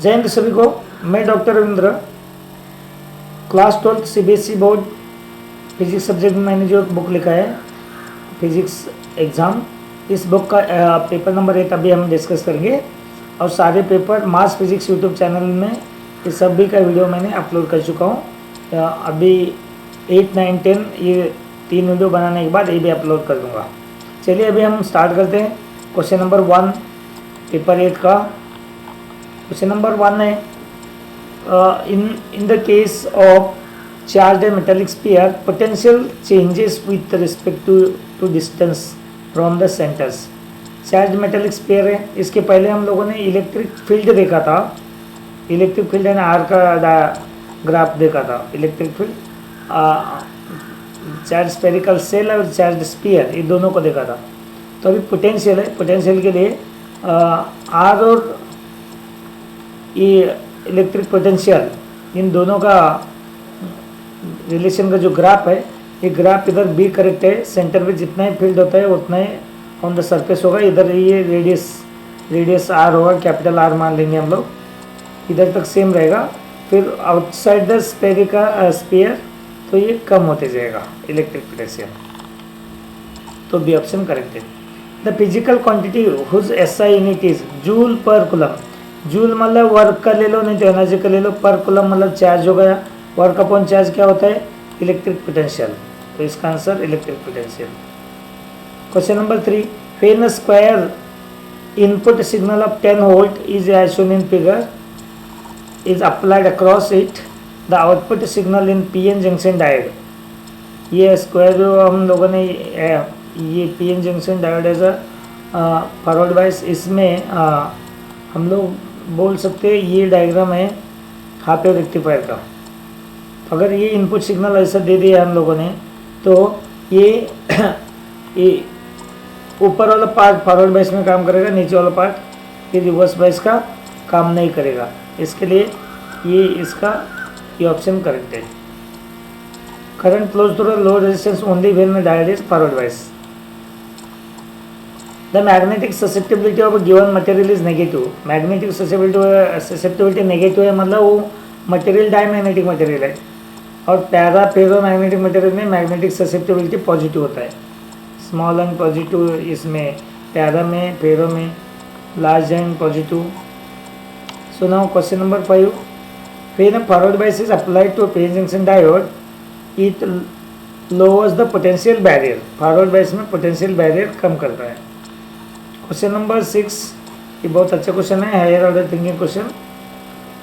जय हिंद सभी को। मैं doctor Ravindra, class 12 CBSE board physics subject में मैंने जो बुक लिखा है फिजिक्स एग्ज़ाम, इस बुक का पेपर नंबर 8 अभी हम डिस्कस करेंगे। और सारे पेपर मास फिजिक्स यूट्यूब चैनल में इस सभी का वीडियो मैंने अपलोड कर चुका हूँ। अभी 8, 9, 10 ये 3 वीडियो बनाने के बाद ये भी अपलोड कर दूँगा। चलिए अभी हम स्टार्ट करते हैं। क्वेश्चन नंबर 1 पेपर 8 का क्वेश्चन नंबर 1 है, in the case of charged metallic sphere potential changes with respect to distance from the centers। Charge metallic sphere है। इसके पहले हम लोगों ने इलेक्ट्रिक फील्ड देखा था, इलेक्ट्रिक फील्ड एंड आर का ग्राफ देखा था। Electric field, charge spherical shell और चार्ज स्फीयर, ये दोनों को देखा था। तो अभी पोटेंशियल है। पोटेंशियल के लिए आर और ये इलेक्ट्रिक पोटेंशियल, इन दोनों का रिलेशन का जो ग्राफ है, ये ग्राफ इधर बी करेक्ट है। सेंटर पे जितना ही फील्ड होता है उतना ही ऑन द सरफेस होगा। इधर ये रेडियस आर होगा, कैपिटल आर मान लेंगे हम लोग, इधर तक सेम रहेगा। फिर आउटसाइड द स्फीयर तो ये कम होते जाएगा इलेक्ट्रिक पोटेंशियल। तो बी ऑप्शन करेक्ट है। The physical quantity whose SI unit is joule per coulomb. Joule मतलब वर्क का ले लो, नहीं तो एनर्जी का ले लो। पर कूलम मतलब चार्ज हो गया। वर्क अपॉन चार्ज क्या होता है? Electric potential. तो इसका answer electric potential. Question number 3, when a square input signal of 10 volt is as shown in figure is applied across it the output signal in PN junction diode. ये square जो हम लोगों ने ये PN junction diode as a forward bias, इसमें हम लोग बोल सकते हैं ये डायग्राम है हाफ वेव रेक्टिफायर का। अगर ये इनपुट सिग्नल ऐसा दे दिया हम लोगों ने, तो ये ऊपर वाला पार्ट फॉरवर्ड बायस में काम करेगा, नीचे वाला पार्ट ये रिवर्स बायस का काम नहीं करेगा। इसके लिए ये ऑप्शन करेक्ट है। Current flows through low resistance only when diode is forward bias. The magnetic susceptibility of a given material is negative। Magnetic susceptibility negative है, मतलब वो मटेरियल डायमैग्नेटिक मटेरियल है। और पैरा फेरो मैग्नेटिक मटेरियल में magnetic susceptibility positive होता है। Small and positive इसमें, para में, फेरो में, large and positive. So now question number 5, when a forward bias is applied to PN junction diode it lowers the potential barrier. Forward bias में potential barrier कम करता है। Question number 6, ये बहुत अच्छा question है, higher order thinking question.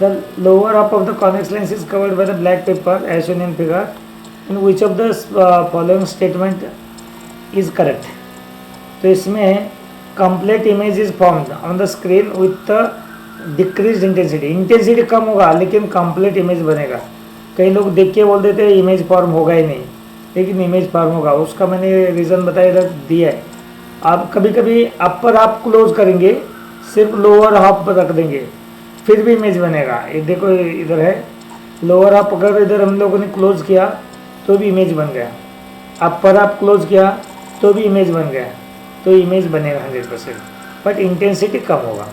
The lower half of the convex lens is covered by the black paper as shown in figure, in which of the following statement is correct. तो इसमें complete image is formed on the screen with decrease intensity. Intensity कम होगा लेकिन complete image बनेगा। कई लोग देख के बोल देते हैं इमेज फॉर्म होगा ही नहीं, लेकिन इमेज फॉर्म होगा। उसका मैंने रीज़न बताया दिया है। आप कभी कभी अपर हाफ क्लोज करेंगे, सिर्फ लोअर हाफ रख देंगे, फिर भी इमेज बनेगा। ये देखो इधर है लोअर हाफ, अगर इधर हम लोगों ने क्लोज किया तो भी इमेज बन गया, अपर हाफ क्लोज किया तो भी इमेज बन गया, तो इमेज बनेगा 100%, बट इंटेंसिटी कम होगा।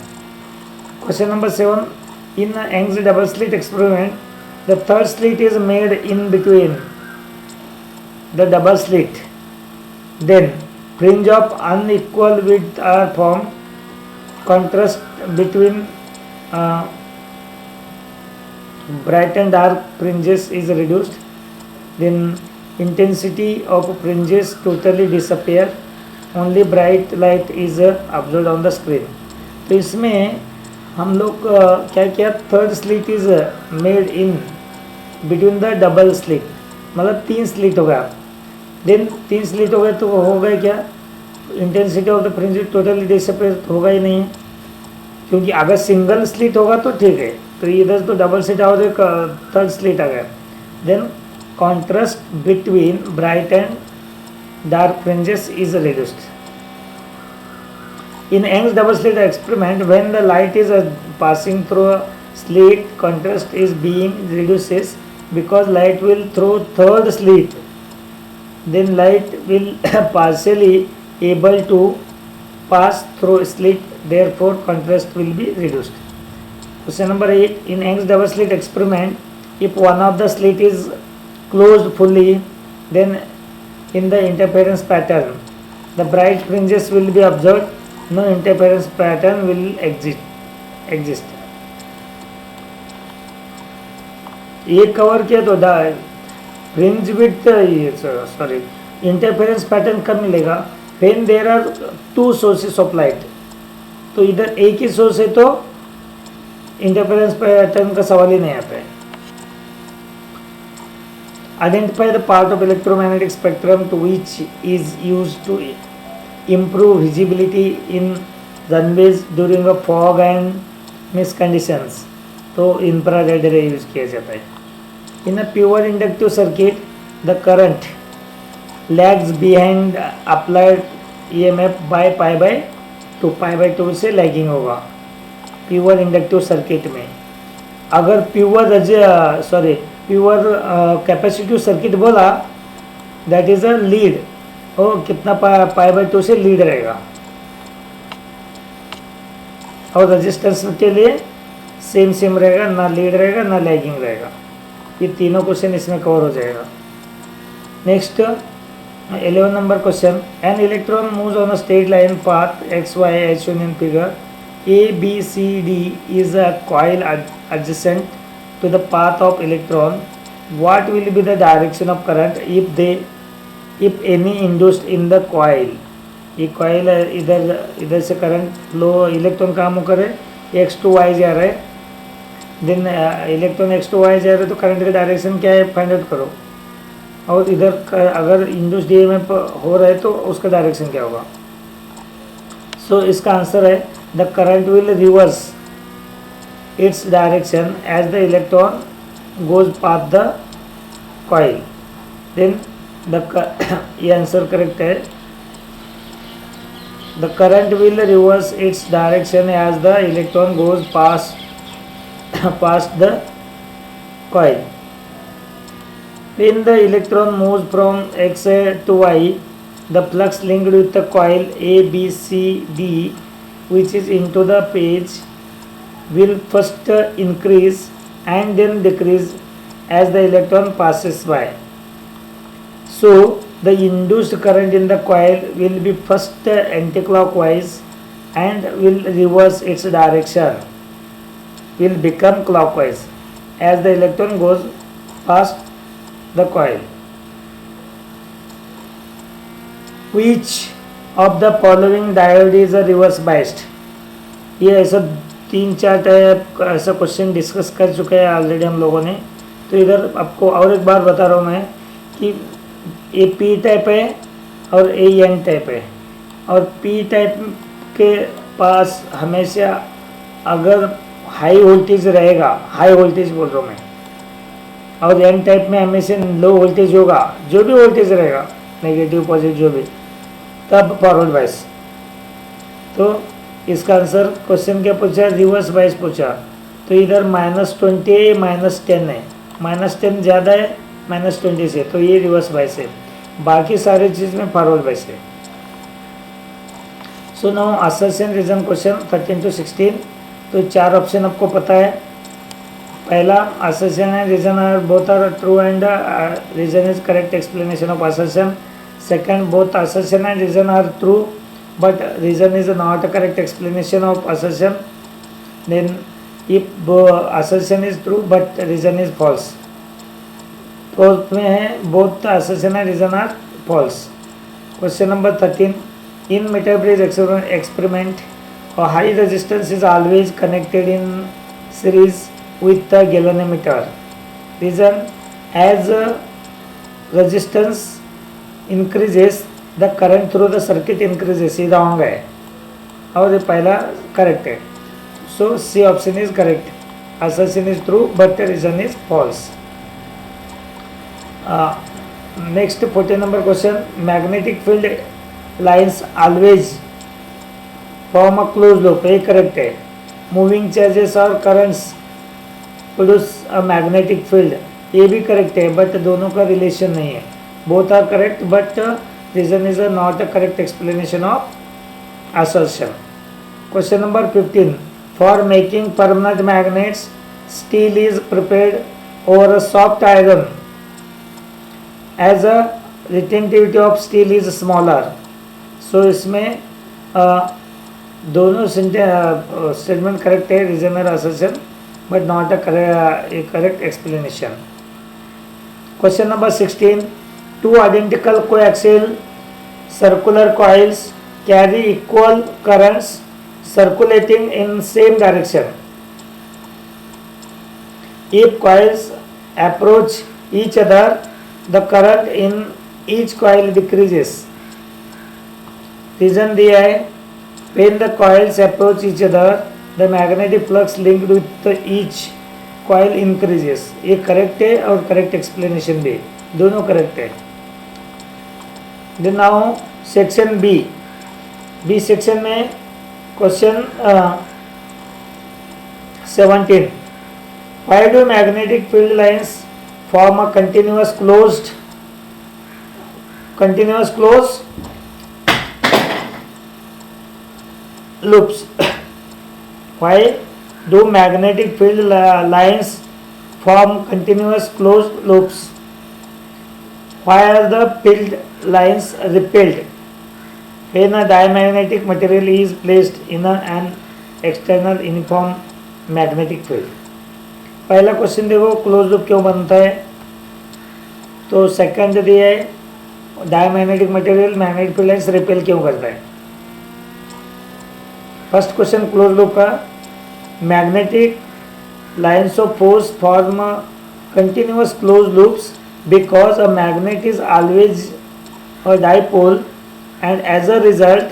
Question number 7, in Young's double slit experiment the third slit is made in between the double slit, then fringe of unequal width are formed, contrast between bright and dark fringes is reduced, then intensity of fringes totally disappear, only bright light is observed on the screen। तो इसमें हम लोग क्या किया, third slit is made in between the double slit, मतलब 3 slit हो गया। Then 3 slit हो गए तो हो गए क्या, intensity of the fringe totally disappear होगा ही नहीं, क्योंकि अगर सिंगल स्लिट होगा तो ठीक है। तो इधर तो डबल स्लिट और थर्ड स्लिट आ गया। Then contrast between bright and dark fringes is reduced. In Young's double slit experiment when the light is passing through a slit, contrast is being reduces because light will through third slit, then light will partially able to pass through slit, therefore contrast will be reduced। Question number 8. In Young's double slit experiment, if one of the slit is closed fully, then in the interference pattern, the bright fringes will be observed. No interference pattern will exist. ये cover किया तो fringe with sorry interference pattern कब मिलेगा? When there are two sources of light. तो इधर एक ही source है तो इंटरफेरेंस पैटर्न का सवाल ही नहीं आता है. Identify the part of electromagnetic spectrum to which is used to improve visibility in runways during a fog and mist conditions. तो इंफ्रारेड रे यूज किया जाता है. In a pure inductive circuit the current lags behind applied EMF by पाई/2 से lagging होगा pure inductive circuit में. अगर pure capacitive circuit बोला दैट इज अ लीड, वो कितना पाई/2 से लीड रहेगा. और रेजिस्टेंस के लिए सेम रहेगा, ना लीड रहेगा ना लैगिंग रहेगा. ये तीनों क्वेश्चन इसमें कवर हो जाएगा. Next 11 number question. An electron moves on a straight line path X Y as shown in figure. ABCD is a coil adjacent to the path of electron. What will be the direction of current if any induced in the coil? ये coil इधर से current flow, electron काम करे x to Y जा रहा है, then electron X to Y जा रहा है तो करंट का डायरेक्शन क्या है फाइंड आउट करो. और इधर अगर इंड्यूस्ड ईएमएफ हो रहा है तो उसका डायरेक्शन क्या होगा. सो इसका आंसर है the current will reverse its direction as the electron goes past the coil. Then ये आंसर करेक्ट है. The current will reverse its direction as the electron goes past the coil. When the electron moves from X to Y, the flux linked with the coil ABCD, which is into the page, will first increase and then decrease as the electron passes by. So the induced current in the coil will be first anticlockwise and will reverse its direction, will become clockwise as the electron goes past the coil. Which of the following diode is a reverse biased? ये ऐसा 3-4 type ऐसा question discuss कर चुके हैं already हम लोगों ने. तो इधर आपको और एक बार बता रहा हूँ मैं कि ए पी टाइप है और ए एन टाइप है. और पी टाइप के पास हमेशा अगर हाई वोल्टेज रहेगा, हाई वोल्टेज बोल रहा हूँ मैं, और एन टाइप में हमेशा लो वोल्टेज होगा, जो भी वोल्टेज रहेगा नेगेटिव पॉजिटिव जो भी, तब फॉरवर्ड बायस. तो इसका आंसर क्वेश्चन क्या पूछा, रिवर्स बायस पूछा. तो इधर -20 -10 है, -10 ज़्यादा है -20 से, तो ये रिवर्स बायस है. बाकी सारे चीज़ में फॉरवर्ड बायस है. So now assertion reason question 13 to 16. तो 4 ऑप्शन आपको पता है. पहला असर्शन है reason are both are true and reason is correct explanation of assertion. Second both assertion and reason are true but reason is not a correct explanation of assertion. Then if assertion is true but reason is false. Fourth में है both assertion and reason are false. Question number 13. In meter bridge experiment a high resistance is always connected in series with the galvanometer. Reason, as resistance increases the current through the circuit increases. ये wrong है और ये पहला correct है. So C option is correct. assertion is true but the reason is false. Next 14 number question. Magnetic field lines always form a closed loop. ये correct है. Moving charges और currents produce a magnetic field, ये भी correct है but दोनों का relation नहीं है. Both are correct but reason is not a correct explanation of assertion. Question number 15. For making permanent magnets, steel is prepared over a soft iron. As a retentivity of steel is smaller. So इसमें दोनों statement correct है, reason और assertion, but not a correct explanation. Question number 16. Two identical coaxial circular coils carry equal currents circulating in same direction. If coils approach each other, the current in each coil decreases. Reason दिया है, when the coils approach each other, the magnetic flux linked with each coil increases. ये correct है और correct explanation भी, दोनों correct है. Then now section B section में question 17. Why do magnetic field lines form a continuous closed loops? Why do magnetic field lines form continuous closed loops? Why are the field lines repelled when a diamagnetic material is placed in an external uniform magnetic field? पहला question देखो, close loop क्यों बनता है. तो second दिया है, diamagnetic material magnetic field lines repel क्यों करता है. फर्स्ट क्वेश्चन क्लोज लूप का, magnetic lines of force form continuous close loops because a magnet is always a dipole and as a result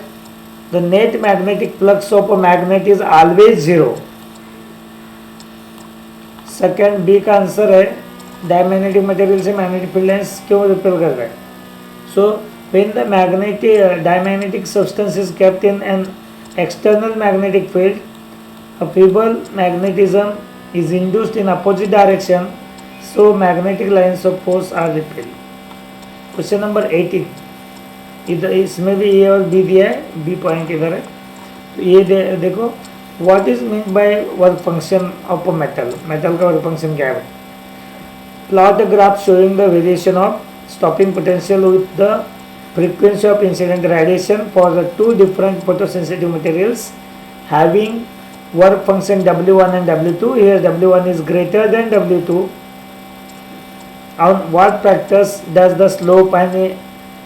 the net magnetic flux of a magnet is always zero. Second B का answer है, diamagnetic material से magnetic field lines क्यों repel कर रहा है. So when the diamagnetic substance is kept in an external magnetic field, a feeble magnetism is induced in opposite direction, so magnetic lines of force are repelled. Question number 18. इधर इसमें भी ए और B दिया है, B point इधर है. तो ये देखो, what is mean by work function of a metal. Metal का वर्क फंक्शन क्या है. Plot a graph showing the variation of stopping potential with the frequency of incident radiation for the two different photosensitive materials having work function W1 and W2. Here W1 is greater than W2. On what factors does the slope and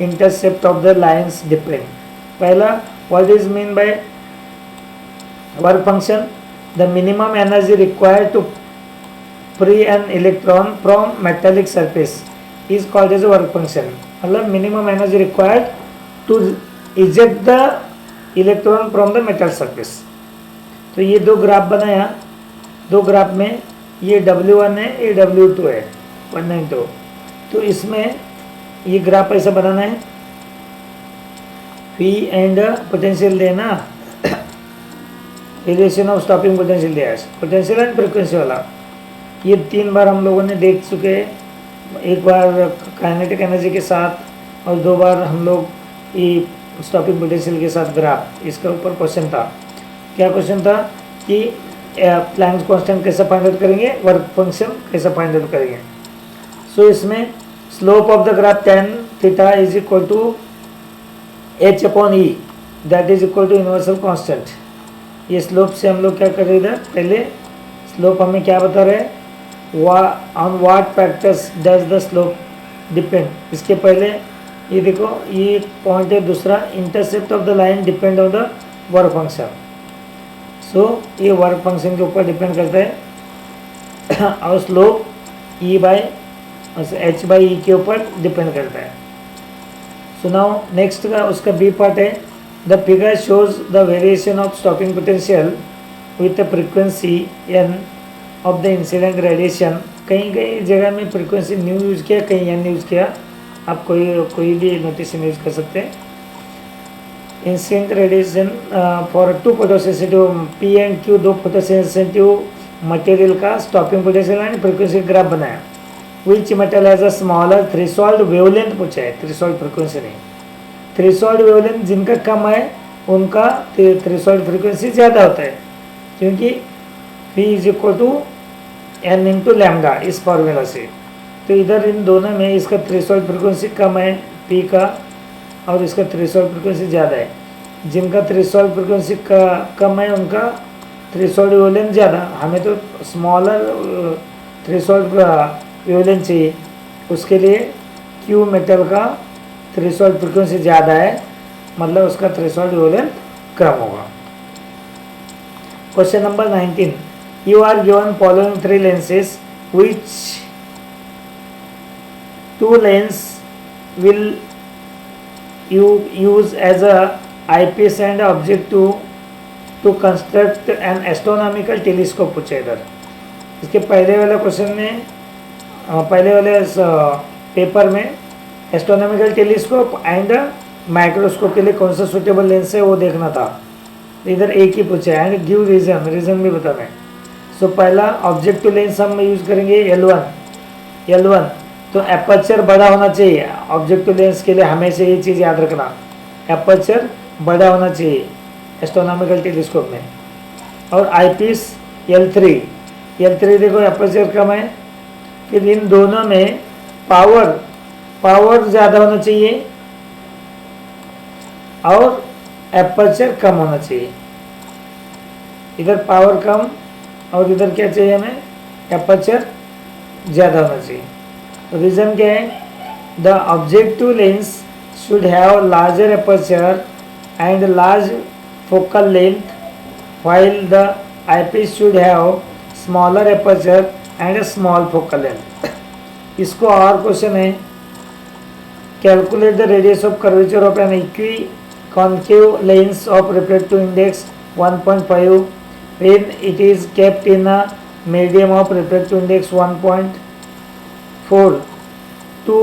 intercept of the lines depend? पहला, what is mean by work function? The minimum energy required to free an electron from metallic surface is called as a work function. मतलब minimum energy required to eject the electron from the metal surface. तो ये दो graph बनाया, दो graph में ये W1 है, ये W2 है, 192. तो इसमें ये ग्राफ ऐसा बनाना है, P एंड पोटेंशियल देना, वेरिएशन ऑफ स्टॉपिंग पोटेंशियल दिया है, पोटेंशियल एंड फ्रीक्वेंसी वाला. ये 3 बार हम लोगों ने देख चुके हैं, एक बार काइनेटिक एनर्जी के साथ और 2 बार हम लोग ये स्टॉपिंग पोटेंशियल के साथ ग्राफ. इसके ऊपर क्वेश्चन था, क्या क्वेश्चन था कि प्लैंक्स कांस्टेंट कैसे फाइंड आउट करेंगे, वर्क फंक्शन कैसे फाइंड आउट करेंगे. सो इसमें slope of the graph tan theta is equal to h upon E, that is equal to universal constant. ये स्लोप से हम लोग क्या कर रहे थे, पहले स्लोप हमें क्या बता रहे हैं, on what factors does the slope depend. इसके पहले ये देखो, ये पॉइंट है. दूसरा, intercept of the line depend on the work function. So ये वर्क फंक्शन के ऊपर डिपेंड करता है और slope E by H by E के ऊपर डिपेंड करता है. सो नाउ नेक्स्ट का उसका बी पार्ट है, the figure shows the variation of stopping potential with the frequency n of the incident radiation. कई जगह में फ्रीक्वेंसी न्यू यूज़ किया, कहीं एन यूज़ किया. आप कोई भी नोटेशन यूज़ कर सकते हैं. Incident radiation for 2 photosensitive P and Q, 2 photosensitive material का stopping potential and frequency graph बनाया. Which metal has a smaller threshold wavelength पूछा है, थ्रेशोल्ड फ्रीक्वेंसी नहीं. थ्रेशोल्ड वेवलेंथ जिनका कम है उनका थ्रेशोल्ड फ्रीक्वेंसी ज़्यादा होता है. क्योंकि V is equal to n into lambda इस फॉर्मूला से। तो इधर इन दोनों में इसका थ्रेशोल्ड फ्रिक्वेंसी कम है P का और इसका थ्रेशोल्ड फ्रिक्वेंसी ज़्यादा है। जिनका थ्रेशोल्ड फ्रिक्वेंसी का कम है उनका थ्रेशोल्ड वेवलेंथ ज़्यादा। हमें तो स्मॉलर थ्रेशोल्ड वेवलेंथ चाहिए, उसके लिए Q मेटल का थ्रेशोल्ड फ्रिक्वेंसी ज़्यादा है, मतलब उसका थ्रेशोल्ड वेवलेंथ कम होगा। Question number 19, you are given following 3 lenses which 2 lens will you use as a eyepiece and objective to construct an astronomical telescope पूछे इधर। इसके पहले वाले क्वेश्चन में पहले वाले पेपर में एस्ट्रोनॉमिकल टेलीस्कोप एंड माइक्रोस्कोप के लिए कौन सा सुटेबल लेंस है वो देखना था। इधर एक ही पूछा है एंड गिव रीज़न भी बताना है। सो पहला ऑब्जेक्टिव लेंस हम यूज़ करेंगे L1। तो एपर्चर बड़ा होना चाहिए ऑब्जेक्टिव लेंस के लिए, हमेशा ये चीज़ याद रखना, एपर्चर बड़ा होना चाहिए एस्ट्रोनॉमिकल टेलीस्कोप में। और आईपीस L3 देखो एपर्चर कम है। फिर इन दोनों में पावर ज़्यादा होना चाहिए और एपर्चर कम होना चाहिए। इधर पावर कम और इधर क्या चाहिए हमें, एपर्चर ज़्यादा होना चाहिए। रीज़न क्या है, the objective lens should have larger aperture and large focal length while the eyepiece should have smaller aperture and a small focal length। इसको और क्वेश्चन है, calculate the radius of curvature of an equiconcave lens of refractive index 1.5 when it is kept in a medium of refractive index 1.4 to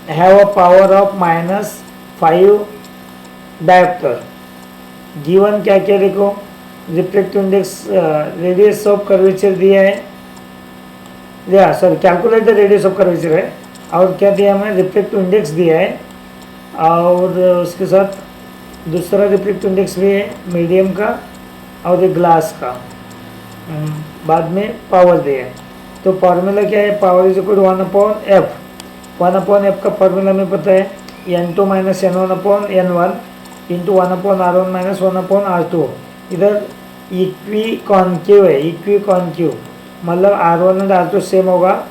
have a power of -5 diopter। Given क्या क्या देखो, refractive index radius of curvature दिया है, calculate the radius of curvature है, और क्या दिया हमें, रिफ्रैक्टिव इंडेक्स दिया है, और उसके साथ दूसरा रिफ्रैक्टिव इंडेक्स भी है मीडियम का और एक ग्लास का, बाद में पावर दिया है। तो फार्मूला क्या है, power is equal to 1/f का फार्मूला में पता है n2 - n1/n1 into 1/r1 - 1/r2। इधर इक्वी कॉन्केव है, इक्वी कॉन्केव मतलब R1 और R2 सेम होगा,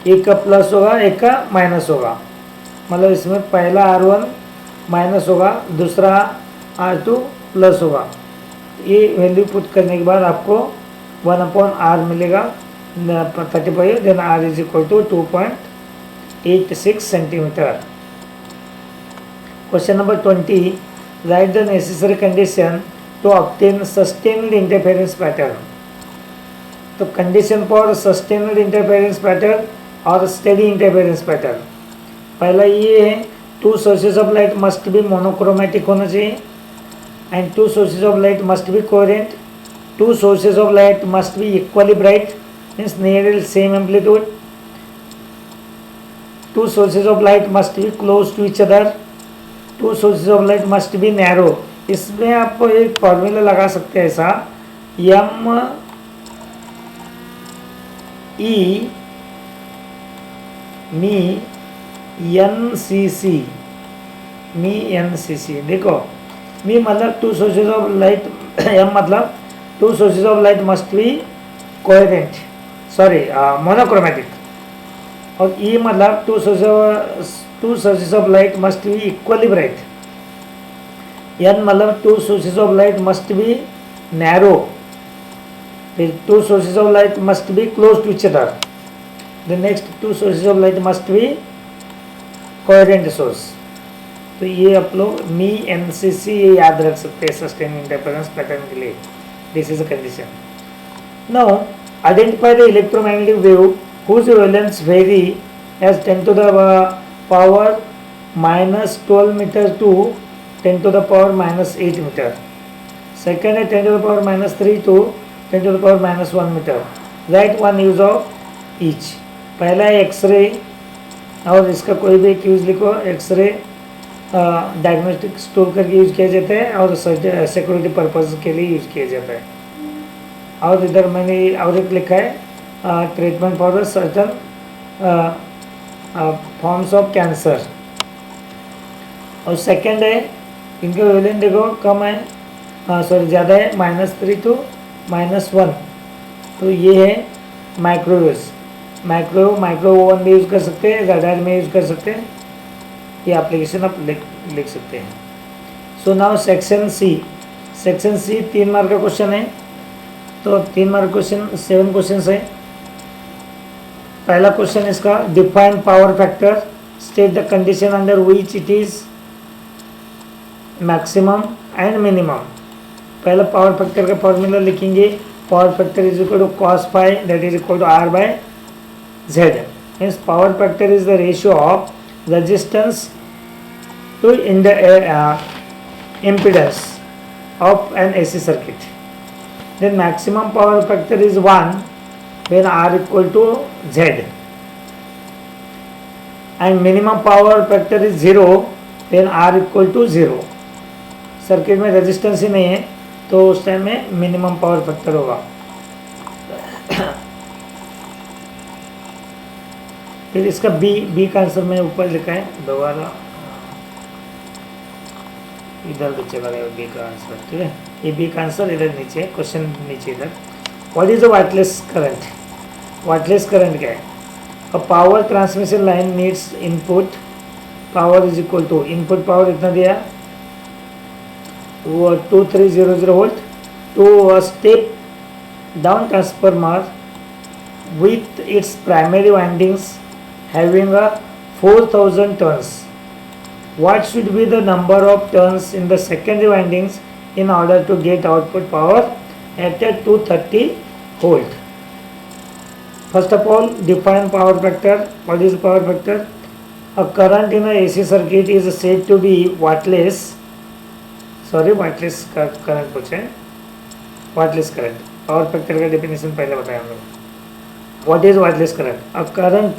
एक का प्लस होगा एक का माइनस होगा, मतलब इसमें पहला R1 माइनस होगा दूसरा R2 प्लस होगा। ये वैल्यू पुट करने के बाद आपको 1/r मिलेगा 35, then r is equal to 2.86 centimetre. Question number 20, write the necessary condition to obtain sustained interference pattern. तो condition for sustained interference pattern और स्टेडी इंटरफेरेंस पैटर्न, पहला ये है 2 sources of light must be monochromatic होना चाहिए and 2 sources of light must be coherent. 2 sources of light must be equally bright means near same amplitude. 2 sources of light must be close to each other. 2 sources of light must be narrow. इसमें आप एक formula लगा सकते हैं ऐसा, ME/NCC। देखो मी मतलब 2 sources of light, M मतलब 2 sources of light must be coherent, monochromatic, और E मतलब 2 sources of light must be equally bright. N मतलब 2 sources of light must be narrow, फिर 2 sources of light must be close to each other, the next 2 sources of light must be coherent source. तो ये आप लोग ME/NCC ये याद रख सकते हैं सस्टेन इंटरफेरेंस पैटर्न के लिए। This is a condition. Now identify the electromagnetic wave whose wavelengths vary as 10 to the power -12 meter to 10 to the power -8 meter। Second है 10 to the power -3 to 10 to the power -1 meter। Right one use of each. पहला है x ray, और इसका कोई भी एक use लिखो, x ray diagnostic store करके यूज किया जाता है और सिक्योरिटी पर्पज के लिए यूज किया जाता है। और इधर मैंने और एक लिखा है treatment for certain forms of cancer. और सेकंड है, इनके वेवलेंथ देखो कम है, सॉरी ज़्यादा है, -3 to -1। तो ये है माइक्रोवेव्स। माइक्रो ओवन भी यूज़ कर सकते हैं, रडार में यूज़ कर सकते हैं। ये एप्लीकेशन आप लिख सकते हैं। So now section C. Section C 3 mark का क्वेश्चन है। तो 3 मार्क क्वेश्चन, 7 क्वेश्चन है। पहला क्वेश्चन इसका, define power factor, state the condition under which it is maximum and minimum. पहला पावर फैक्टर का फॉर्मूला लिखेंगे। Power factor is equal to cos phi that is equal to R/Z। Means power factor is the ratio of resistance to impedance of an AC circuit. Then maximum power factor is 1 when R equal to Z, and minimum power factor is 0 when R equal to 0. Circuit में resistance ही नहीं है तो उस time में minimum power factor होगा। फिर इसका B का आंसर मैं ऊपर लिखा है, दोबारा इधर भी चला गया बी का आंसर। ठीक है, ये बी का आंसर इधर नीचे, क्वेश्चन नीचे इधर। What is the wireless current? Wireless current क्या है? A power transmission line needs input power is equal to, input power इतना दिया वो 2300 volt to a step down transformer with its primary windings having a 4000 turns. What should be the number of turns in the secondary windings in order to get output power at a 230 volt? First of all, define power factor. What is power factor? A current in a AC circuit is said to be wattless. Sorry, wattless current पूछे, wattless current। Power factor का definition पहले बताया हम लोग। What is wattless current? A current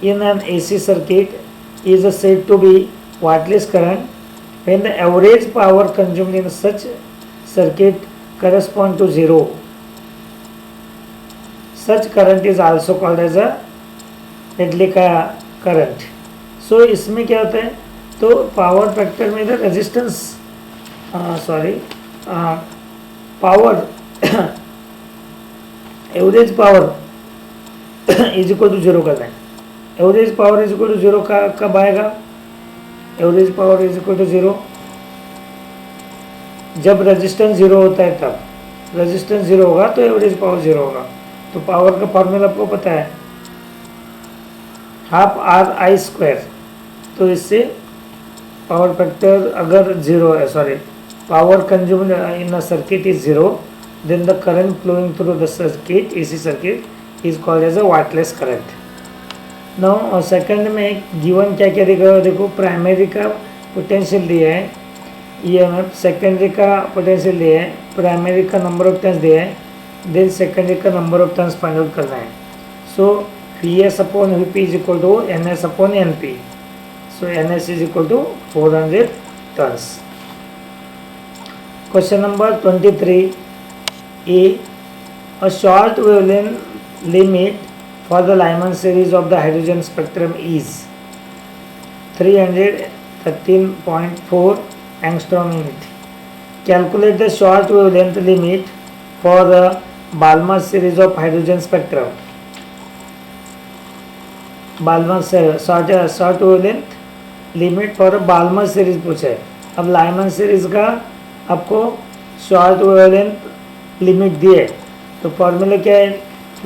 in an AC circuit is said to be wattless current when the average power consumed in such circuit correspond to 0. Such current is also called as a Hedley current. So इसमें क्या होता है, तो power factor में इधर resistance power average power is equal to 0 करना है। Average power is equal to 0 का कब आएगा? Average power is equal to 0 जब रेजिस्टेंस 0 होता है, तब रेजिस्टेंस 0 होगा तो एवरेज पावर 0 होगा। तो पावर का फॉर्मूला आपको पता है, ½ RI²। तो इससे पावर फैक्टर अगर 0 है, sorry, power consumed in a circuit is 0, then the current flowing through the circuit, AC circuit, is called as a wireless current. Now second में गिवन क्या क्या देगा, देखो प्राइमरी का पोटेंशियल दिया है, EMF, सेकेंडरी का पोटेंशियल दिया है, प्राइमरी का नंबर ऑफ टर्न्स दिया है, देन सेकेंडरी का number of turns find out करना है। So VS/VP is equal to NS/NP। So NS is equal to 400 turns. Question number 23 A, a short wavelength limit for the Lyman series of the hydrogen spectrum is 313.4 angstrom unit. Calculate the short wavelength limit for the Balmer series of hydrogen spectrum. Balmer short wavelength limit for a Balmer series पूछे। अब Lyman series का आपको short wavelength limit दिए, तो formula क्या है?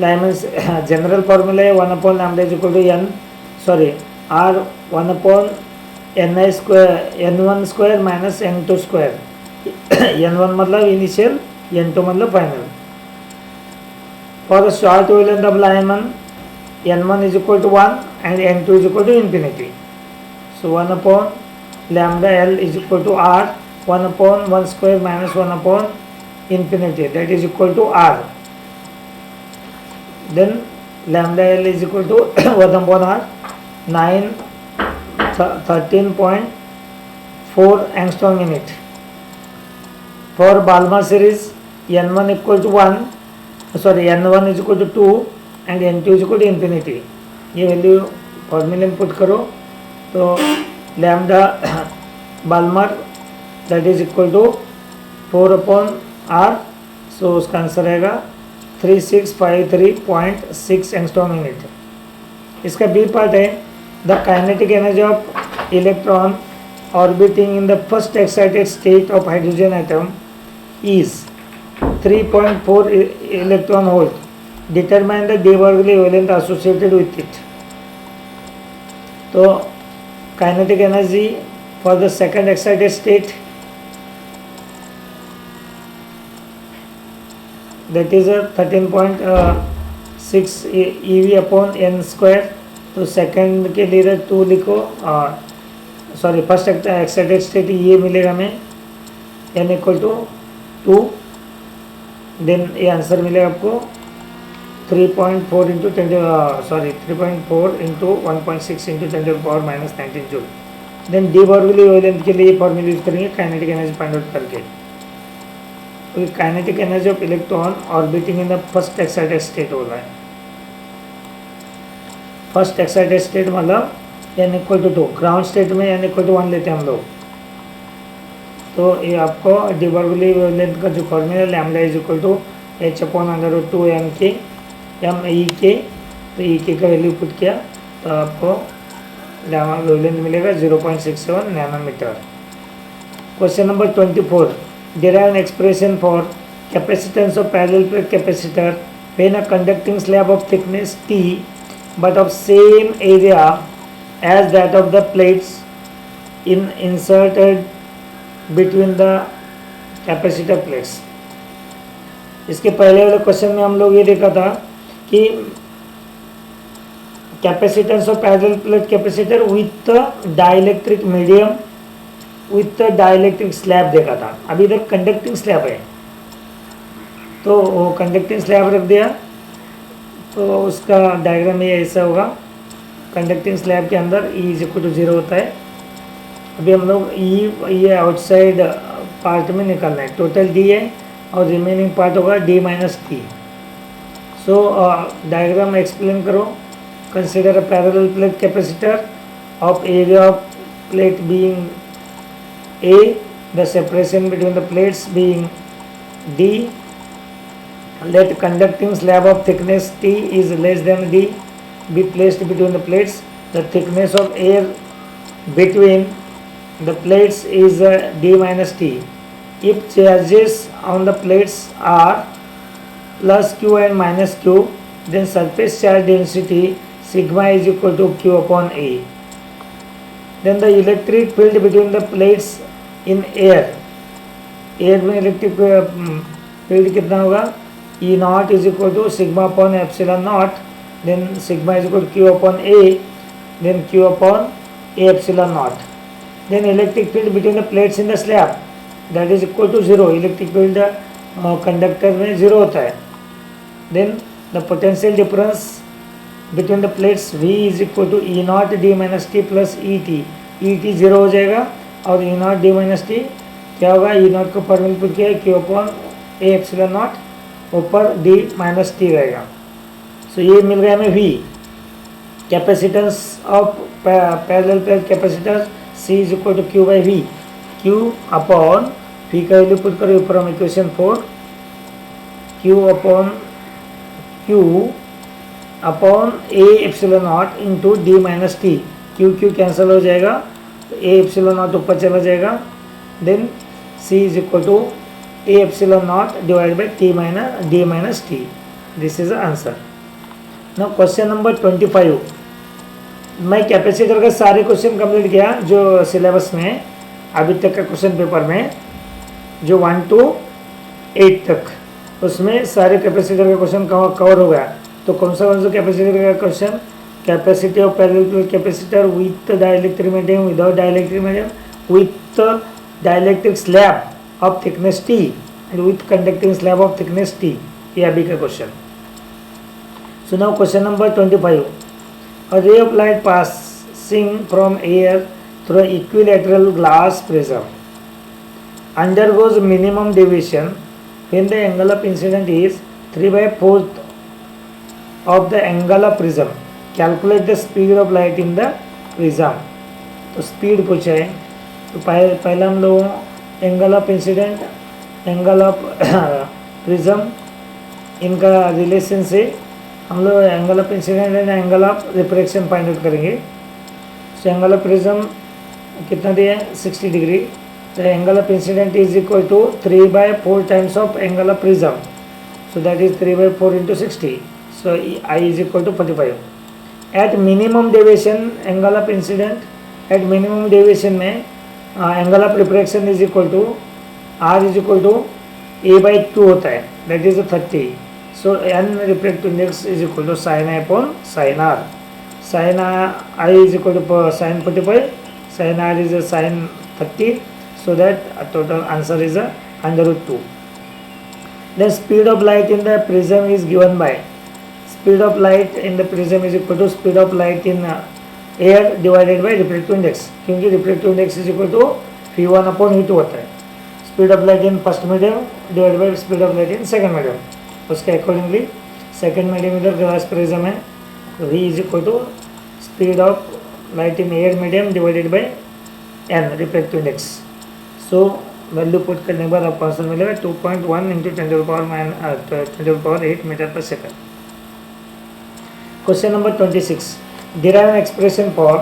Lyman general formula है 1/λ is equal to n, sorry, R 1/ni² n1² minus n2²। n1 मतलब इनिशियल, n2 मतलब final. For the short wavelength of Lyman n1 is equal to 1 and n2 is equal to infinity. So 1/λL is equal to R 1/1² minus 1/infinity, that is equal to R. Then lambda L is equal to 1/R, 13.4 4 angstrom in it. For Balmer series, n1 equal to 1, sorry, n1 is equal to 2 and n2 is equal to infinity. ये value फॉर्मूले में put करो तो lambda Balmer that is equal to 4/r, so उसका answer रहेगा 3653.6 angstrom unit. इसका B part है the kinetic energy of electron orbiting in the first excited state of hydrogen atom is 3.4 electron volt. Determine the de Broglie wavelength associated with it. तो kinetic energy for the second excited state that is 13.6 EV upon n square. तो second के लिए 2 लिखो, sorry first excited state ये मिलेगा हमें n equal to 2. Then ये answer मिलेगा आपको 3.4 into 3.4 into 1.6 into 10⁻⁻19 joule. Then de Broglie wavelength के लिए फॉर्मूला यूज करेंगे काइनेटिक एनर्जी फाइंड आउट करके. तो kinetic energy of electron orbiting in the first excited state हो रहा है. फर्स्ट एक्साइटेड स्टेट मतलब n equal to 2. Ground state में n इक्वल टू 1 लेते हैं हम लोग. तो ये आपको डी बर्गली वेवलेंथ का जो formula lambda is equal to h/√2 m e के. तो e के का वैल्यू पुट किया तो आपको वेवलेंथ मिलेगा 0.67 nanometer. Question number 24. Derive an expression for capacitance of parallel plate capacitor when a conducting slab of thickness T but of same area as that of the plates inserted between the capacitor plates. इसके पहले वाले question में हम लोग ये देखा था कि capacitance of parallel plate capacitor with dielectric medium with dielectric slab देखा था. अभी इधर कंडक्टिंग स्लैब है तो वो कंडक्टिंग स्लैब रख दिया. तो उसका डायग्राम ये ऐसा होगा. कंडक्टिंग स्लैब के अंदर E इज इक्वल टू 0 होता है. अभी हम लोग ये आउटसाइड पार्ट में निकालना है. टोटल D है और रिमेनिंग पार्ट होगा D माइनस T. सो डायग्राम एक्सप्लेन करो. Consider a parallel plate capacitor of area of plate being A, the separation between the plates being D. Let conducting slab of thickness T is less than D be placed between the plates. The thickness of air between the plates is D minus T. If charges on the plates are plus Q and minus Q, then surface charge density sigma is equal to Q upon A. Then the electric field between the plates in air में electric field कितना होगा E naught is equal to sigma upon epsilon naught. Then sigma is equal Q upon A, then Q upon A epsilon naught. Then electric field between the plates in the slab that is equal to 0. Electric field conductor में 0 होता है. Then the potential difference between the plates V is equal to E naught D minus T plus E T. E T 0 हो जाएगा और E naught D minus T क्या होगा. E naught को formula put किया Q upon A epsilon naught, ऊपर D minus T रहेगा. So ये मिल गया हमें V. Capacitance of parallel plate capacitor C is equal to Q by V. Q अपॉन V का वैल्यू पुट करो from equation 4. Q upon A epsilon naught into D minus T. Q cancel हो जाएगा तो A एप्सिलॉन नॉट ऊपर चला जाएगा. Then C is equal to A epsilon naught divide by D minus T. This is the answer. Now question number 25. मैं capacitor का सारे question complete किया जो सिलेबस में अभी तक का क्वेश्चन पेपर में जो 1 to 8 तक, उसमें सारे कैपेसिटर का क्वेश्चन कवर हो गया. तो कौन सा कैपेसिटर का question capacity of parallel plate capacitor with dielectric medium, without dielectric medium, with dielectric slab of thickness T and with conducting slab of thickness T. ये अभी का question. So now question number 25. A ray of light passing from air through an equilateral glass prism undergoes minimum deviation when the angle of incidence is 3/4 of the angle of prism. Calculate the speed of light in the prism. तो speed पूछा है, तो पहले हम लोग angle of incident, angle of prism, इनका relation से हम लोग angle of incident and angle of refraction find out करेंगे. सो एंगल ऑफ प्रिज्म कितना दिया है 60 डिग्री. तो angle of incident is equal to 3/4 times of angle of prism. So that is 3/4 into 60. So I is equal to 45. At minimum deviation angle of incident, at minimum deviation में angle of refraction is equal to R is equal to A/2 होता है, that is 30. So n refractive index is equal to sin I upon sin R. Sin I is equal to sin 45, sin R is a sin 30. So that total answer is a √2. The speed of light in the prism is given by speed of light in the prism is equal to speed of light in air divided by refractive index, क्योंकि refractive index is equal to V1 upon V2 होता है. Speed of light in first medium divided by speed of light in second medium. उसके accordingly second medium इधर glass prism है, तो V is equal to speed of light in air medium divided by n refractive index. So value put करने के बाद आपको answer मिलेगा 2.1 into 10⁻8 metre पर second. Question number 26. Derive an expression for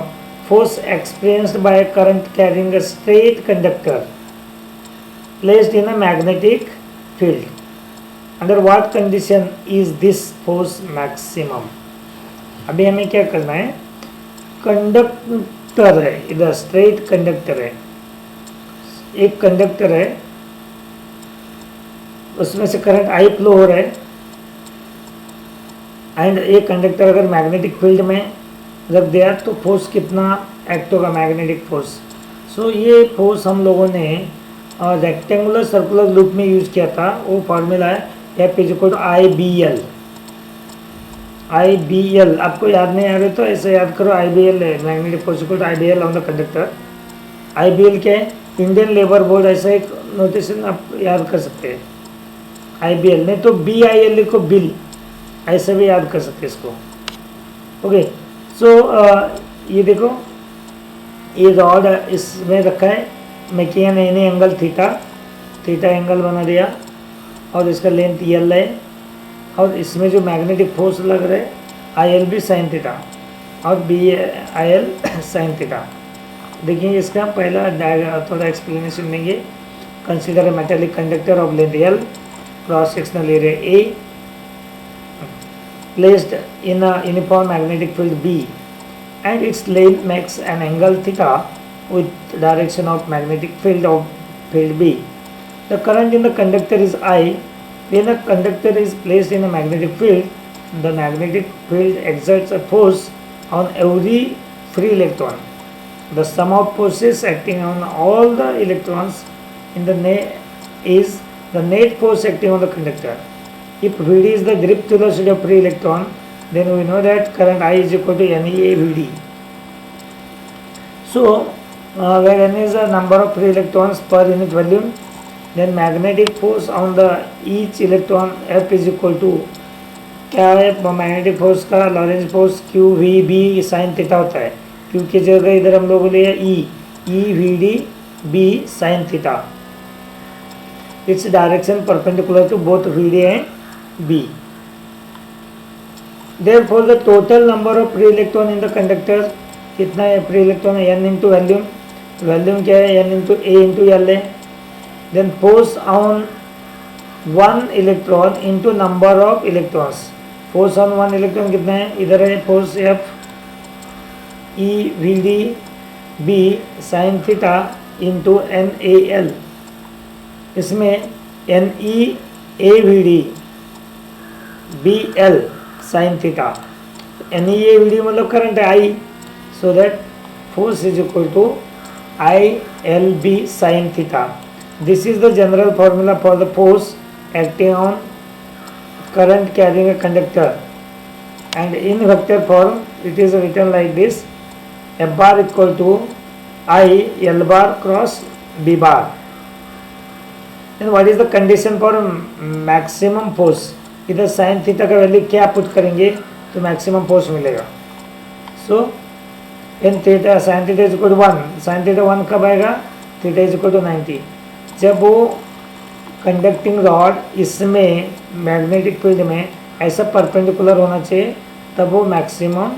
force experienced by a current carrying a straight conductor placed in a magnetic field. Under what condition is this force maximum? अभी हमें क्या करना है, conductor है, इधर straight conductor है, एक conductor है, उसमें से करंट आई फ्लो हो रहा है, एंड एक कंडक्टर अगर मैग्नेटिक फील्ड में रख दिया तो फोर्स कितना एक्ट होगा, मैग्नेटिक फोर्स. सो ये फोर्स हम लोगों ने रेक्टेंगुलर सर्कुलर लूप में यूज़ किया था. वो फार्मूला है F is equal to IBL. IBL आपको याद नहीं आ रहे तो ऐसे याद करो, IBL है magnetic force equal to IBL on the conductor. IBL क्या है, इंडियन लेबर बोर्ड, ऐसा एक नोटेशन आप याद कर सकते हैं. IBL नहीं तो BIL को बिल, ऐसे भी याद कर सकते हैं इसको. ओके. सो ये देखो, ये रॉड इसमें रखा है, मैं किया एनी एंगल थीटा एंगल बना दिया, और इसका लेंथ L है, और इसमें जो मैग्नेटिक फोर्स लग रहा है IL भी साइन थीटा और BIL साइन थीटा. देखिए इसका पहला थोड़ा एक्सप्लेनेशन देंगे. Consider a metallic conductor of length L, cross sectional area A, placed in a uniform magnetic field B, and its length makes an angle theta with direction of magnetic field of field B. The current in the conductor is I. When a conductor is placed in a magnetic field, the magnetic field exerts a force on every free electron. The sum of forces acting on all the electrons in the net is the net force acting on the conductor. If Vd is the grip velocity of free electron, then we know that current I is equal to NEA Vd. So, where N is the number of free electrons per unit volume, then magnetic force on the each electron F is equal to क्या है, magnetic force का Lorentz force QVB sine theta होता है. Q की जगह इधर हम लोग लिए EVD B sine theta. Its direction perpendicular to both VD and B. Therefore, the total number of free electron in the conductor कितना है, फ्री इलेक्ट्रॉन है N into वॉल्यूम. वॉल्यूम क्या है, N into A into L है. Then force on one electron into number of electrons. Force on one electron कितना है, इधर है force F EVD B sine theta into NAL. इसमें NEAVD BL sine theta. NEAVD मतलब current है I. So that force is equal to ILB sine theta. This is the general formula for the force acting on current carrying a conductor, and in vector form it is written like this: F bar equal to I L bar cross B bar. Then what is the condition for maximum force? इधर sine theta का value क्या put करेंगे तो maximum force मिलेगा. So in theta sine theta is equal to 1. Sine theta 1 कब आएगा? Theta is equal to 90. जब वो कंडक्टिंग रॉड इसमें मैग्नेटिक फील्ड में ऐसा परपेंडिकुलर होना चाहिए तब वो मैक्सिमम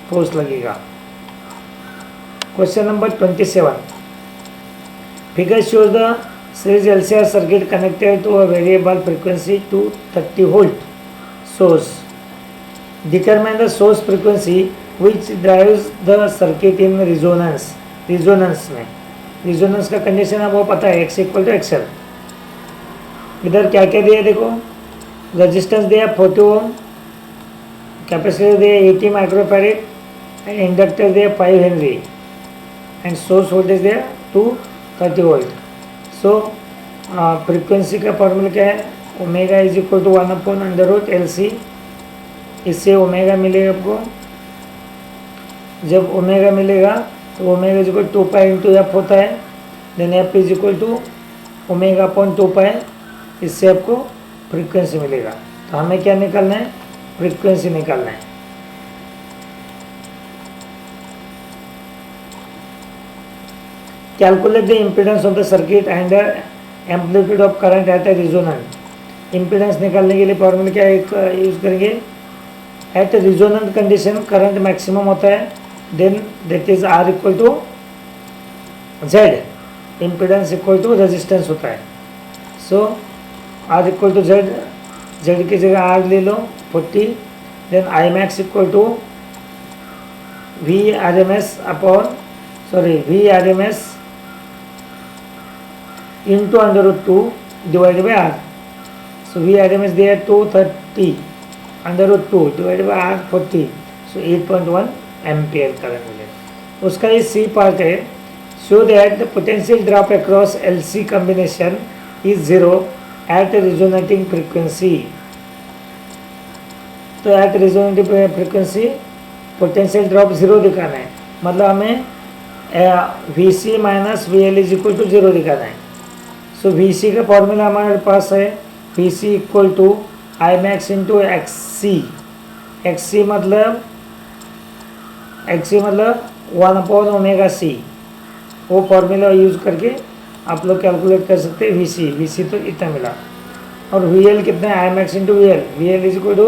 फोर्स लगेगा. Question number 27. Figure shows the series LCR circuit connected to a variable frequency to 30 volt source. Determine the source frequency which drives the circuit in resonance. resonance में resonance का condition आपको पता है, x equal to XL. इधर क्या क्या दिया देखो, रेजिस्टेंस दिया 40 ओम, कैपेसिटर दिया 80 माइक्रोफैरेड एंड इंडक्टर दिया 5 हेनरी एंड सोर्स वोल्टेज दिया 230 वोल्ट. सो फ्रीक्वेंसी का फॉर्मूला क्या है? Omega is equal to 1/√LC. इससे ओमेगा मिलेगा आपको. जब ओमेगा मिलेगा तो omega is equal 2 pi into F होता है. Then F is equal to omega upon 2 pi. इससे आपको फ्रीक्वेंसी मिलेगा. तो हमें क्या निकालना है? फ्रीक्वेंसी निकालना है. Calculate the impedance of the circuit and the amplitude of current at a resonant. impedance निकालने के लिए फॉर्मूला क्या यूज करेंगे? At resonant condition current maximum होता है, then that is R equal to Z. Impedance equal to resistance होता है. So R equal to Z, Z की जगह आर ले लो 40. Then I max equal to V R M S upon V R M S into √2 divided by R. So VRMS there 230 √2 divided by R 40. So 8.1 ampere current मिलेगा. उसका ये C part है. Show that the potential drop across LC combination is 0 at resonating frequency. तो at resonating frequency potential drop 0 दिखाना है. मतलब हमें VC minus VL is equal to 0 दिखाना है. सो VC का फॉर्मूला हमारे पास है VC equal to I max into XC. XC मतलब 1/ωc. वो फॉर्मूला यूज़ करके आप लोग कैलकुलेट कर सकते हैं. VC तो इतना मिला. और VL कितना है? I max into VL is equal to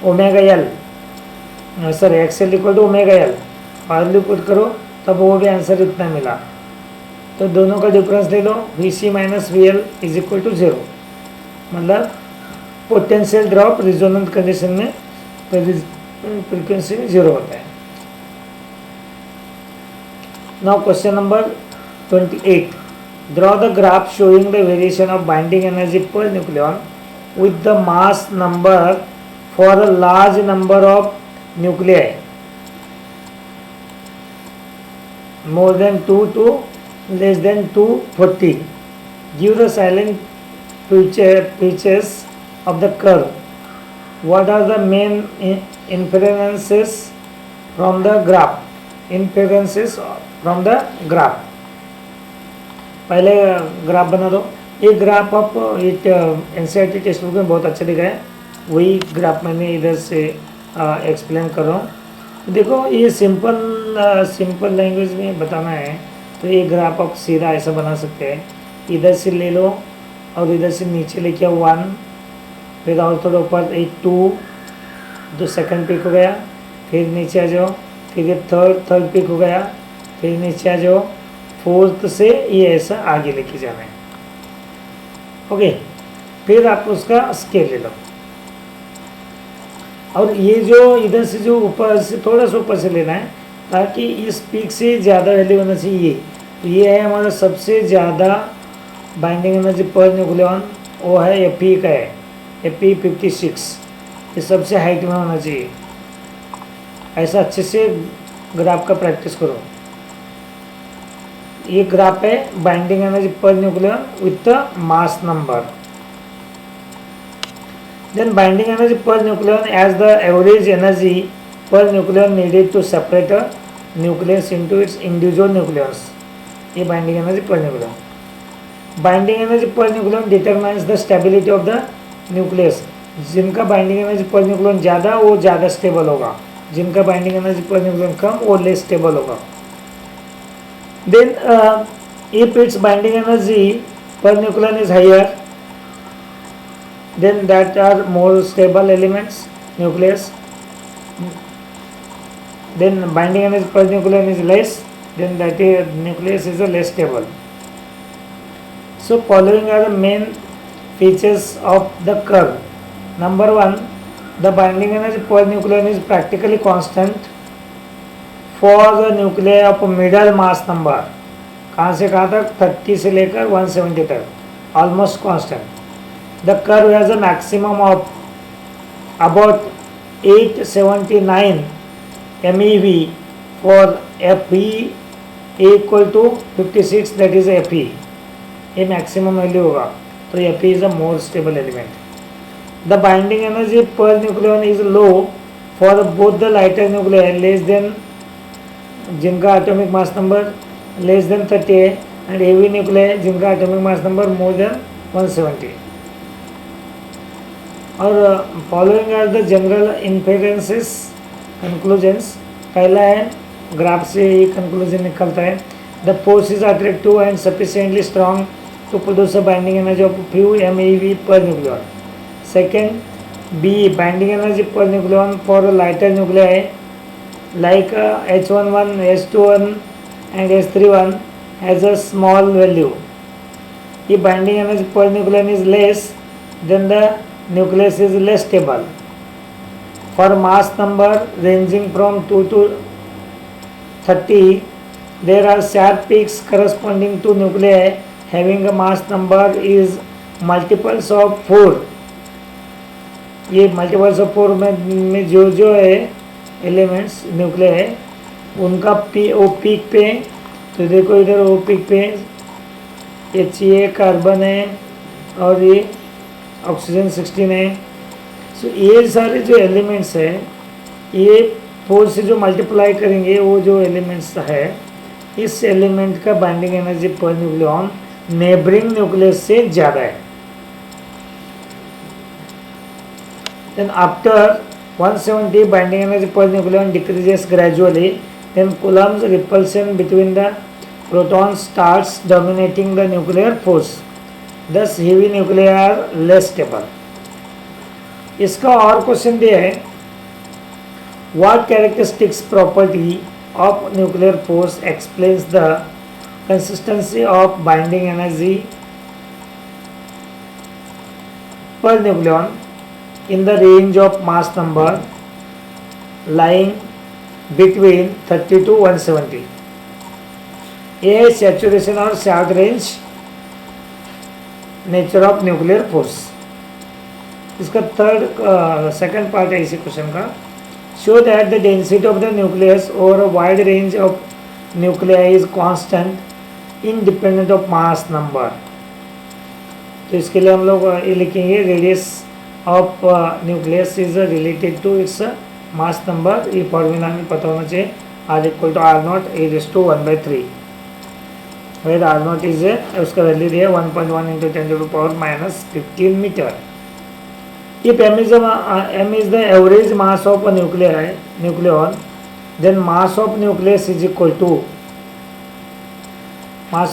ωL. XL equal to ωL. Value put करो तब वो भी आंसर इतना मिला. तो दोनों का डिफरेंस ले लो. VC minus VL is equal to 0. मतलब पोटेंशियल ड्रॉप रिजोनेंट कंडीशन में फ्रीक्वेंसी 0 होता है. Now question number 28. Draw the graph showing the variation of binding energy per nucleon with the mass number for a large number of nuclei more than 2 to less than 240. Give the silent features of the curve. What are the main inferences from the graph? Inferences from the graph. पहले graph बना दो. ये graph आप NCERT text book में बहुत अच्छा दिखा है. वही ग्राफ मैंने इधर से एक्सप्लेन कर रहा हूँ. देखो ये सिंपल लैंग्वेज में बताना है तो ये ग्राफ आप सीधा ऐसा बना सकते हैं. इधर से ले लो और इधर से नीचे लेके आओ 1, फिर और थोड़ा ऊपर 2, जो सेकंड पिक हो गया, फिर नीचे आ जाओ, फिर ये थर्ड पिक हो गया, फिर नीचे आ जाओ, फोर्थ से ये ऐसा आगे लेके जाना है. ओके, फिर आप उसका स्केल ले लो. और ये जो इधर से जो ऊपर से थोड़ा सा ऊपर से लेना है ताकि इस पीक से ज़्यादा वैल्यू होना चाहिए. तो ये है हमारा सबसे ज़्यादा बाइंडिंग एनर्जी पर न्यूक्लियन. वो है Fe का है, Fe 56. ये सबसे हाइट में होना चाहिए. ऐसा अच्छे से ग्राफ का प्रैक्टिस करो. ये ग्राफ है binding energy per nucleon with the mass number. Then binding energy per nucleon as the average energy per nucleon needed to separate a nucleus into its individual nucleons. ये binding energy per nucleon. Binding energy per nucleon determines the stability of the nucleus. जिनका binding energy per nucleon ज़्यादा वो ज़्यादा stable होगा, जिनका binding energy per nucleon कम वो less stable होगा. Then if its binding energy per nucleon is higher, then that are more stable elements nucleus. Then binding energy per nucleon is less, then that is nucleus is a less stable. So following are the main features of the curve. Number 1, the binding energy per nucleon is practically constant for the nuclei of middle mass number. कहाँ से कहाँ तक? 30 से लेकर 170 तक, almost constant. The curve has a maximum of about 879 MeV for Fe equal to 56, that is Fe. ये maximum value होगा, तो Fe is a more stable element. The binding energy per nucleon is low for both the lighter nuclear less than, जिनका atomic mass number less than 30 है, and heavy nuclear जिनका atomic mass number more than 170. और following are the general inferences conclusions. पहला है, graph से ये conclusion निकलता है, the force is attractive and sufficiently strong to produce a binding energy of few MeV per nucleon. Second, B binding energy per nucleon for lighter nuclear like H11, H21 and S31 has a small value. If binding energy per nucleon is less, then the nucleus is less stable. For mass number ranging from 2 to 30, there are sharp peaks corresponding to nuclei having a mass number is multiples of 4. ये multiples of 4 में जो है elements nuclear है उनका ओ peak पे, तो देखो इधर ओ पीक पे HA कार्बन है और ये ऑक्सीजन 16 है. सो ये सारे जो एलिमेंट्स है ये 4 से जो मल्टीप्लाई करेंगे वो जो एलिमेंट्स है, इस एलिमेंट का binding energy per nucleon neighbouring nucleus से ज़्यादा है. Then after 170 binding energy per nucleon decreases gradually, then Coulomb's repulsion between the protons starts dominating the nuclear force. Thus heavy nuclei are less stable. इसका और question दिया है, what characteristics property of nuclear force explains the consistency of binding energy per nucleon in the range of mass number lying between 30 to 170. ये है saturation और short range nature of nuclear force. इसका second part है इसी question का, show that the density of the nucleus over a wide range of nuclei is constant independent of mass number. तो इसके लिए हम लोग ये लिखेंगे, radius of nucleus is related to its mass number. ये फॉर्मूला हमें पता होना चाहिए, R equal to R0 A⁻⁴, where R0 is उसका वैल्यू दिया 1.1 × 10⁻⁻15 metre. If m is the average mass of a nucleon, then mass of nucleus is equal to ma,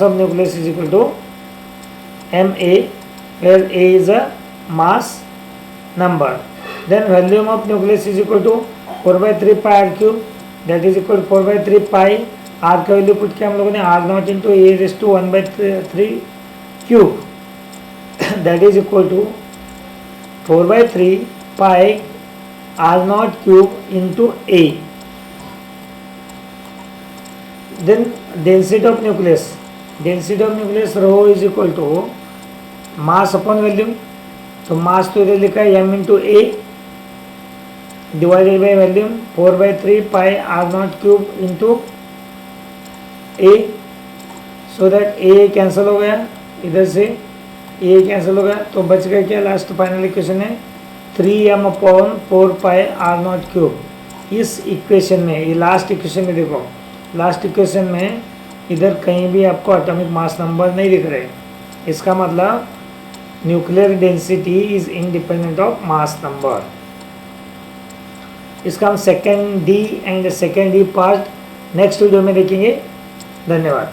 where a is a mass number. Then volume of nucleus is equal to 4/3 pi r³, that is equal to 4/3 pi. r का value put किया हम लोगों ने R0 into A⁻⁴ cube, that is equal to 4/3 pi R0 cube into A. Then density of nucleus rho is equal to mass upon volume. तो mass तो इधर लिखा है m into A divided by volume 4/3 pi R0 cube into A. So that A cancel हो गया, इधर से A cancel हो गया, तो बच गया क्या, लास्ट फाइनल इक्वेशन है 3m/4 pi R0 क्यूब. इस इक्वेशन में, ये लास्ट इक्वेशन में देखो, लास्ट इक्वेशन में इधर कहीं भी आपको एटॉमिक मास नंबर नहीं दिख रहे, इसका मतलब nuclear density is independent of mass number. इसका हम second D and second D part next video में देखेंगे। धन्यवाद।